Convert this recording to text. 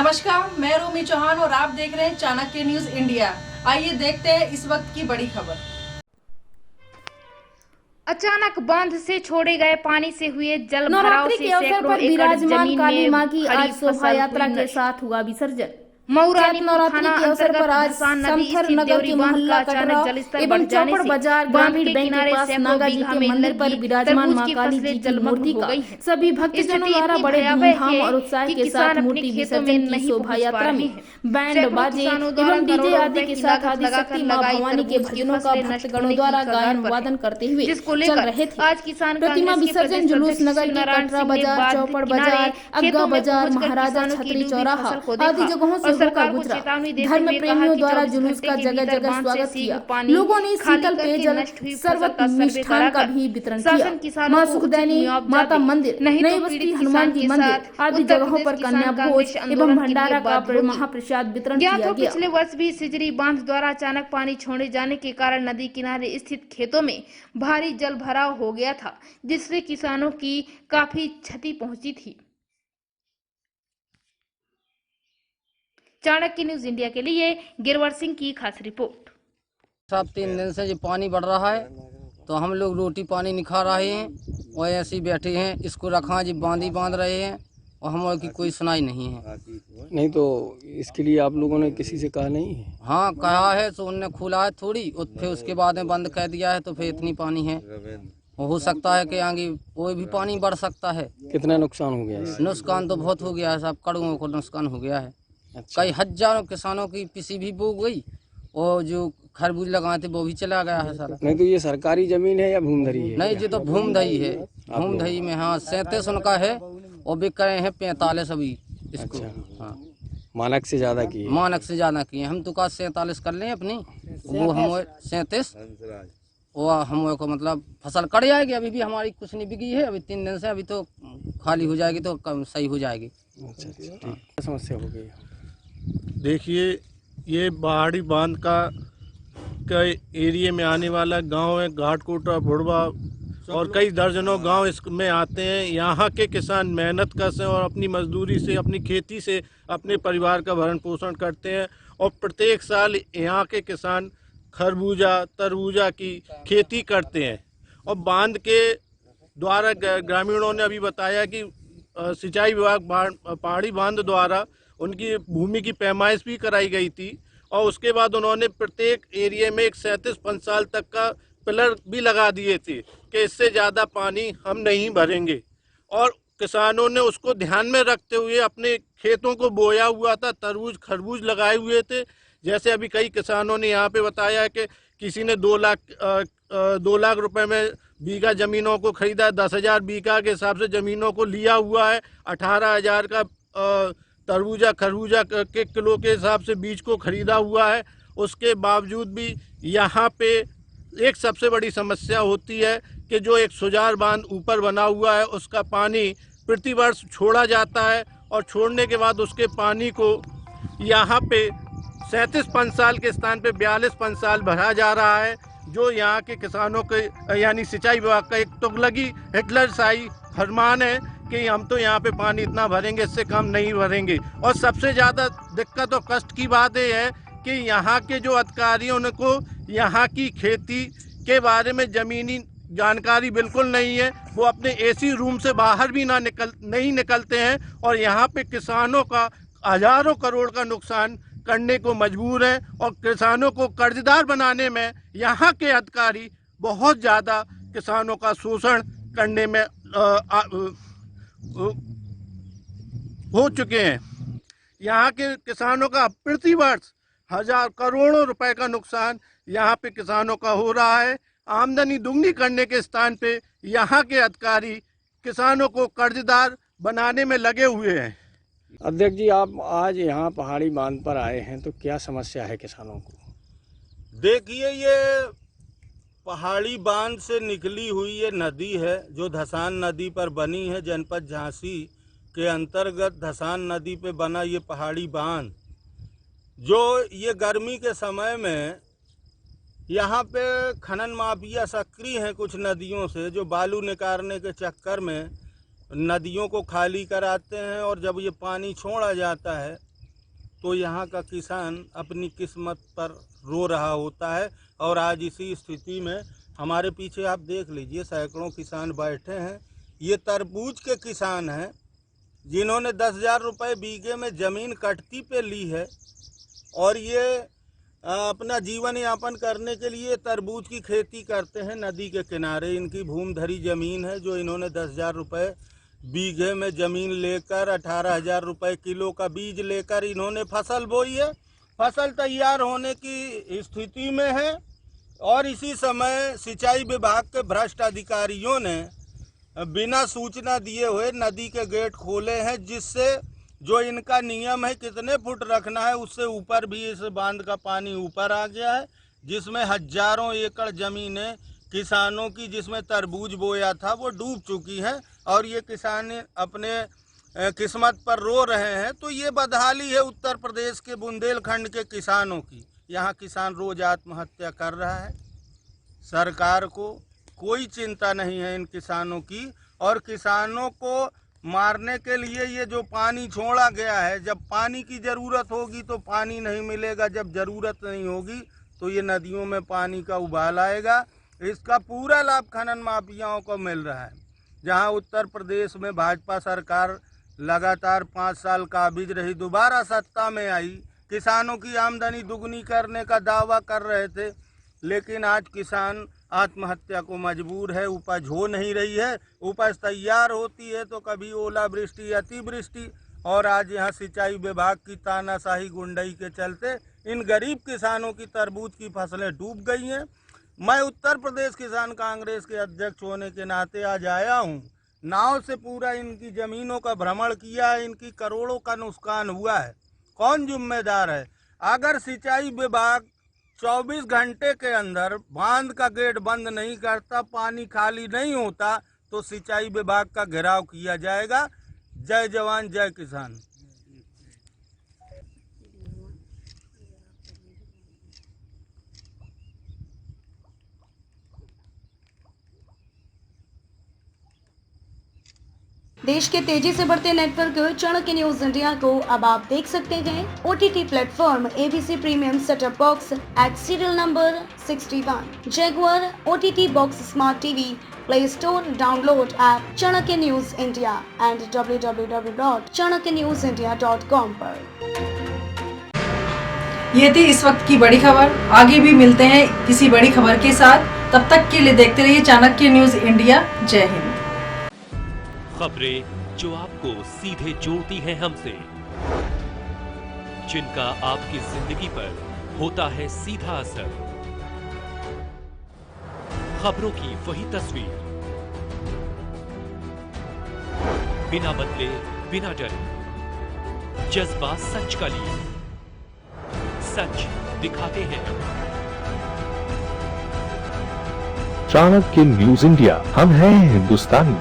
नमस्कार, मैं रोमी चौहान और आप देख रहे हैं चाणक्य न्यूज इंडिया। आइए देखते हैं इस वक्त की बड़ी खबर। अचानक बांध से छोड़े गए पानी से हुए जल भराव नवरात्रि से के अवसर पर विराजमान काली मां की आज शोभा यात्रा के साथ हुआ विसर्जन। नवरात्रि के अवसर पर आज समथर नगर के मोहल्ला कटरा एवं चौपड़ बाजार ग्रामीण बैंक के पास नागा जी के मंदिर पर विराजमान मां काली जी की मूर्ति का सभी भक्तजनों द्वारा बड़े धूमधाम और उत्साह के साथ मूर्ति विसर्जन की शोभा यात्रा में बैंड बाजे एवं डीजे आदि के साथ आदिशक्ति मां भवानी के भजनों का भक्तगणों द्वारा गायन वादन करते हुए चल रहे थे। प्रतिमा विसर्जन जुलूस नगर के कटरा बाजार, चौपड़ बाजार, अग्गा बाजार, महाराजा छतरी चौराहा आदि जगहों से होकर गुजरा। धर्म प्रेमियों द्वारा जुलूस का जगह जगह स्वागत किया। लोगों ने शीतल पेयजल, शरबत, मिष्ठान का भी वितरण किया। मां सुखदैनी माता मंदिर, नई बस्ती हनुमान जी मंदिर आदि जगहों पर कन्या भोज एवं भंडारा का महाप्रसाद वितरण किया गया। पिछले वर्ष भी सिजरी बांध द्वारा अचानक पानी छोड़े जाने के कारण नदी किनारे स्थित खेतों में भारी जल भराव हो गया था, जिससे किसानों की काफी क्षति पहुंची थी। चाणक्य न्यूज इंडिया के लिए गिरवर सिंह की खास रिपोर्ट। साहब 3 दिन से जो पानी बढ़ रहा है तो हम लोग रोटी पानी नहीं खा रहे हैं और ऐसे ही बैठे हैं। इसको रखा जी बांध रहे हैं और हम लोग की कोई सुनाई नहीं है। नहीं तो इसके लिए आप लोगों ने किसी से कहा नहीं है? हाँ कहा है, तो उनने खुला है थोड़ी और फिर उसके बाद में बंद कर दिया है, तो फिर इतनी पानी है। हो सकता है कि आगे कोई भी पानी बढ़ सकता है। कितना नुकसान हो गया? नुकसान तो बहुत हो गया है साहब, करोड़ों को नुकसान हो गया है। अच्छा। कई हजारों किसानों की पिसी भी बो गई और जो खरबूज लगाए थे वो भी चला गया है सारा। नहीं तो ये सरकारी जमीन है या भूमधरी है? नहीं, ये तो भूमधई है। भूमधई में हाँ 37 उनका है और बिक रहे हैं 45 अभी इसको। अच्छा। हाँ मानक से ज्यादा किए? मानक से ज्यादा किए। हम तो का 47 कर लें अपनी, वो हम 37 और हम को मतलब फसल कट जाएगी। अभी भी हमारी कुछ नहीं बिकी है, अभी 3 दिन से, अभी तो खाली हो जाएगी तो कम सही हो जाएगी। अच्छा ठीक। समस्या हो गई। देखिए, ये पहाड़ी बांध का एरिया में आने वाला गांव है। घाटकोटा, बुढ़वा और कई दर्जनों गांव इसमें आते हैं। यहाँ के किसान मेहनत करते हैं और अपनी मजदूरी से, अपनी खेती से अपने परिवार का भरण पोषण करते हैं। और प्रत्येक साल यहाँ के किसान खरबूजा, तरबूजा की खेती करते हैं। और बांध के द्वारा ग्रामीणों ने अभी बताया कि सिंचाई विभाग पहाड़ी बांध द्वारा उनकी भूमि की पैमाइश भी कराई गई थी और उसके बाद उन्होंने प्रत्येक एरिया में एक 37 साल तक का पिलर भी लगा दिए थे कि इससे ज़्यादा पानी हम नहीं भरेंगे। और किसानों ने उसको ध्यान में रखते हुए अपने खेतों को बोया हुआ था, तरबूज खरबूज लगाए हुए थे। जैसे अभी कई किसानों ने यहाँ पे बताया कि किसी ने 2 लाख रुपए में बीघा ज़मीनों को खरीदा, 10,000 बीघा के हिसाब से ज़मीनों को लिया हुआ है। 18,000 का तरबूजा खरबूजा के किलो के हिसाब से बीज को खरीदा हुआ है। उसके बावजूद भी यहाँ पे एक सबसे बड़ी समस्या होती है कि जो एक सुजार बांध ऊपर बना हुआ है उसका पानी प्रतिवर्ष छोड़ा जाता है और छोड़ने के बाद उसके पानी को यहाँ पे 37 पंचाल के स्थान पे 42 पंचाल भरा जा रहा है, जो यहाँ के किसानों के यानी सिंचाई विभाग का एक तुगलकी हिटलरशाही फरमान है कि हम तो यहाँ पे पानी इतना भरेंगे, इससे कम नहीं भरेंगे। और सबसे ज़्यादा दिक्कत और कष्ट की बात ये है कि यहाँ के जो अधिकारियों को यहाँ की खेती के बारे में ज़मीनी जानकारी बिल्कुल नहीं है। वो अपने एसी रूम से बाहर भी नहीं निकलते हैं और यहाँ पे किसानों का हजारों करोड़ का नुकसान करने को मजबूर हैं। और किसानों को कर्जदार बनाने में यहाँ के अधिकारी बहुत ज़्यादा किसानों का शोषण करने में हो चुके हैं। यहाँ के किसानों का प्रतिवर्ष करोड़ों रुपए का नुकसान यहाँ पे किसानों का हो रहा है। आमदनी दुगनी करने के स्थान पे यहाँ के अधिकारी किसानों को कर्जदार बनाने में लगे हुए हैं। अध्यक्ष जी, आप आज यहाँ पहाड़ी बांध पर आए हैं तो क्या समस्या है किसानों को? देखिए, ये पहाड़ी बांध से निकली हुई ये नदी है जो धसान नदी पर बनी है। जनपद झांसी के अंतर्गत धसान नदी पे बना ये पहाड़ी बांध, जो ये गर्मी के समय में यहाँ पे खनन माफिया सक्रिय हैं कुछ नदियों से, जो बालू निकालने के चक्कर में नदियों को खाली कराते हैं और जब ये पानी छोड़ा जाता है तो यहाँ का किसान अपनी किस्मत पर रो रहा होता है। और आज इसी स्थिति में हमारे पीछे आप देख लीजिए सैकड़ों किसान बैठे हैं। ये तरबूज के किसान हैं जिन्होंने 10,000 रुपये बीघे में ज़मीन कटती पे ली है और ये अपना जीवन यापन करने के लिए तरबूज की खेती करते हैं। नदी के किनारे इनकी भूमधरी ज़मीन है जो इन्होंने 10,000 रुपये बीघे में ज़मीन लेकर 18,000 रुपये किलो का बीज लेकर इन्होंने फसल बोई है। फसल तैयार होने की स्थिति में है और इसी समय सिंचाई विभाग के भ्रष्ट अधिकारियों ने बिना सूचना दिए हुए नदी के गेट खोले हैं, जिससे जो इनका नियम है कितने फुट रखना है उससे ऊपर भी इस बांध का पानी ऊपर आ गया है, जिसमें हजारों एकड़ ज़मीनें किसानों की जिसमें तरबूज बोया था वो डूब चुकी हैं और ये किसान अपने किस्मत पर रो रहे हैं। तो ये बदहाली है उत्तर प्रदेश के बुंदेलखंड के किसानों की। यहाँ किसान रोज आत्महत्या कर रहा है। सरकार को कोई चिंता नहीं है इन किसानों की और किसानों को मारने के लिए ये जो पानी छोड़ा गया है, जब पानी की ज़रूरत होगी तो पानी नहीं मिलेगा, जब ज़रूरत नहीं होगी तो ये नदियों में पानी का उबाल आएगा। इसका पूरा लाभ खनन माफियाओं को मिल रहा है। जहां उत्तर प्रदेश में भाजपा सरकार लगातार 5 साल काबिज रही, दोबारा सत्ता में आई, किसानों की आमदनी दुगनी करने का दावा कर रहे थे, लेकिन आज किसान आत्महत्या को मजबूर है। उपज हो नहीं रही है, उपज तैयार होती है तो कभी ओलावृष्टि अतिवृष्टि, और आज यहाँ सिंचाई विभाग की तानाशाही गुंडई के चलते इन गरीब किसानों की तरबूज की फसलें डूब गई हैं। मैं उत्तर प्रदेश किसान कांग्रेस के अध्यक्ष होने के नाते आज आया हूँ। नाव से पूरा इनकी ज़मीनों का भ्रमण किया है, इनकी करोड़ों का नुकसान हुआ है। कौन जिम्मेदार है? अगर सिंचाई विभाग 24 घंटे के अंदर बांध का गेट बंद नहीं करता, पानी खाली नहीं होता, तो सिंचाई विभाग का घेराव किया जाएगा। जय जवान जय किसान। देश के तेजी से बढ़ते नेटवर्क चाणक्य न्यूज इंडिया को अब आप देख सकते हैं OTT platform ABC premium setup box eight serial number 61, Jaguar OTT box smart TV, play store, download app Chanakya news India and www.chanakyanewsindia.com पर। ये थी इस वक्त की बड़ी खबर। आगे भी मिलते हैं किसी बड़ी खबर के साथ, तब तक के लिए देखते रहिए चाणक्य न्यूज इंडिया। जय हिंद। खबरें जो आपको सीधे जोड़ती हैं हमसे, जिनका आपकी जिंदगी पर होता है सीधा असर, खबरों की वही तस्वीर, बिना बदले बिना डरे, जज्बा सच का लिए, सच दिखाते हैं। चाणक्य न्यूज इंडिया, हम हैं हिंदुस्तानी।